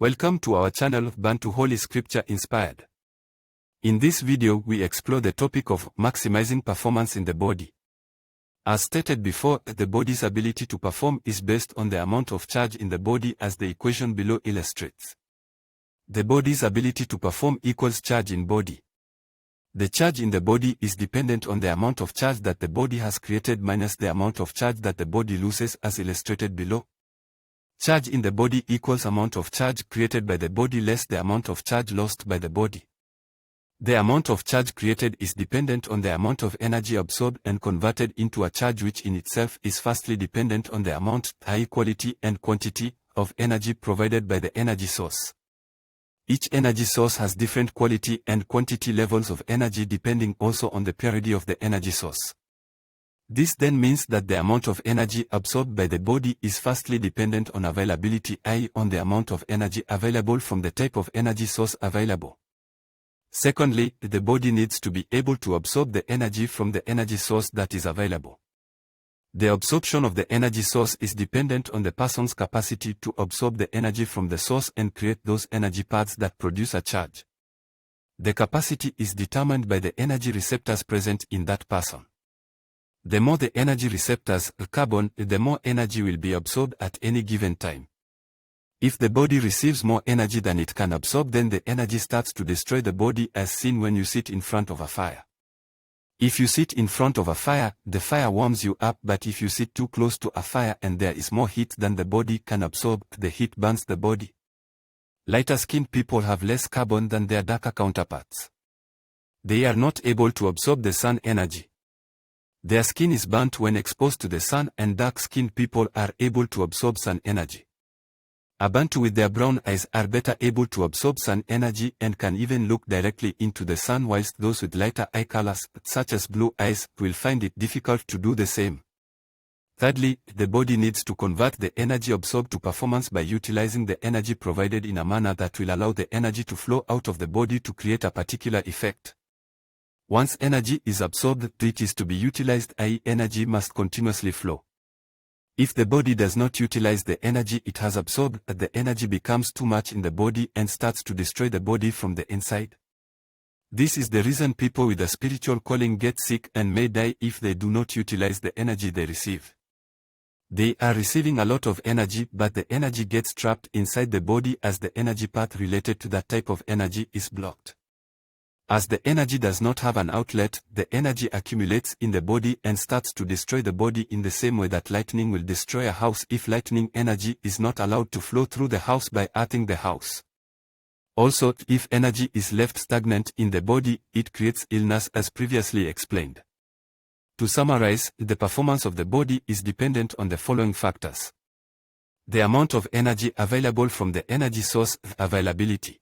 Welcome to our channel Bantu Holy Scripture Inspired. In this video we explore the topic of maximizing performance in the body. As stated before, the body's ability to perform is based on the amount of charge in the body as the equation below illustrates. The body's ability to perform equals charge in body. The charge in the body is dependent on the amount of charge that the body has created minus the amount of charge that the body loses as illustrated below. Charge in the body equals amount of charge created by the body less the amount of charge lost by the body. The amount of charge created is dependent on the amount of energy absorbed and converted into a charge, which in itself is firstly dependent on the amount, i.e. quality and quantity, of energy provided by the energy source. Each energy source has different quality and quantity levels of energy depending also on the purity of the energy source. This then means that the amount of energy absorbed by the body is firstly dependent on availability, i.e. on the amount of energy available from the type of energy source available. Secondly, the body needs to be able to absorb the energy from the energy source that is available. The absorption of the energy source is dependent on the person's capacity to absorb the energy from the source and create those energy paths that produce a charge. The capacity is determined by the energy receptors present in that person. The more the energy receptors carbon, the more energy will be absorbed at any given time. If the body receives more energy than it can absorb, then the energy starts to destroy the body, as seen when you sit in front of a fire. If you sit in front of a fire, the fire warms you up, but if you sit too close to a fire and there is more heat than the body can absorb, the heat burns the body. Lighter-skinned people have less carbon than their darker counterparts. They are not able to absorb the sun energy. Their skin is burnt when exposed to the sun, and dark-skinned people are able to absorb sun energy. Abantu with their brown eyes are better able to absorb sun energy and can even look directly into the sun, whilst those with lighter eye colors, such as blue eyes, will find it difficult to do the same. Thirdly, the body needs to convert the energy absorbed to performance by utilizing the energy provided in a manner that will allow the energy to flow out of the body to create a particular effect. Once energy is absorbed, it is to be utilized, i.e. energy must continuously flow. If the body does not utilize the energy it has absorbed, the energy becomes too much in the body and starts to destroy the body from the inside. This is the reason people with a spiritual calling get sick and may die if they do not utilize the energy they receive. They are receiving a lot of energy, but the energy gets trapped inside the body as the energy path related to that type of energy is blocked. As the energy does not have an outlet, the energy accumulates in the body and starts to destroy the body in the same way that lightning will destroy a house if lightning energy is not allowed to flow through the house by earthing the house. Also, if energy is left stagnant in the body, it creates illness, as previously explained. To summarize, the performance of the body is dependent on the following factors: the amount of energy available from the energy source, availability.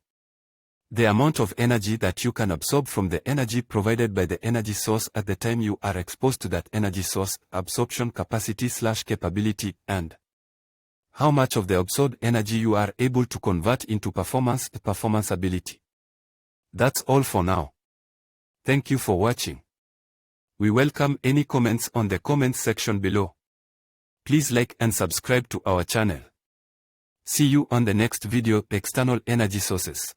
The amount of energy that you can absorb from the energy provided by the energy source at the time you are exposed to that energy source, absorption capacity/capability, and how much of the absorbed energy you are able to convert into performance ability. That's all for now. Thank you for watching. We welcome any comments on the comments section below. Please like and subscribe to our channel. See you on the next video, External Energy Sources.